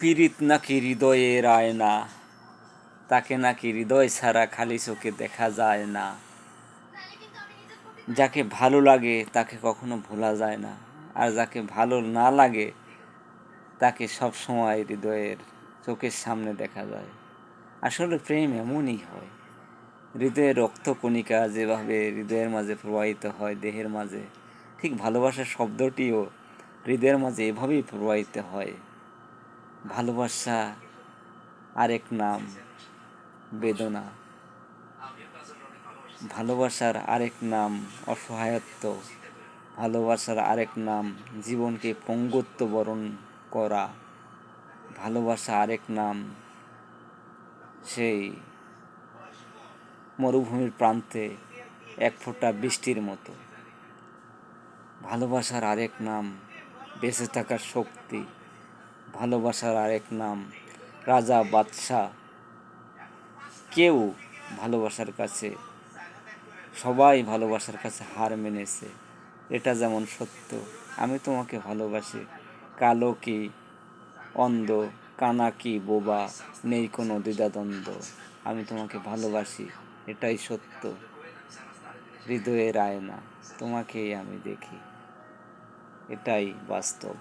পীড়িত নাকি হৃদয়ের আয়না, তাকে নাকি হৃদয় ছাড়া খালি চোখে দেখা যায় না। যাকে ভালো লাগে তাকে কখনো ভোলা যায় না, আর যাকে ভালো না লাগে তাকে সব সময় হৃদয়ের চোখের সামনে দেখা যায়। আসলে প্রেম এমনই হয়, হৃদয়ের রক্তকণিকা যেভাবে হৃদয়ের মাঝে প্রবাহিত হয় দেহের মাঝে, ঠিক ভালোবাসার শব্দটিও হৃদয়ের মাঝে এভাবেই প্রবাহিত হয়। ভালোবাসা আরেক নাম বেদনা, ভালোবাসার আরেক নাম অসহায়ত্ব, ভালোবাসার আরেক নাম জীবনকে পঙ্গুত্ব বরণ করা, ভালোবাসা আরেক নাম সেই মরুভূমির প্রান্তে এক ফোঁটা বৃষ্টির মতো। ভালোবাসার আরেক নাম বেঁচে থাকার শক্তি, ভালোবাসার আরেক নাম রাজা বাদশাহ। কেউ ভালোবাসার কাছে, সবাই ভালোবাসার কাছে হার মেনেছে, এটা যেমন সত্য। আমি তোমাকে ভালোবাসি, কালো কি অন্ধ, কানা কি বোবা, নেই কোনো দ্বিধাদ্বন্দ্ব। আমি তোমাকে ভালোবাসি, এটাই সত্য। হৃদয়ের আয়না, তোমাকেই আমি দেখি, এটাই বাস্তব।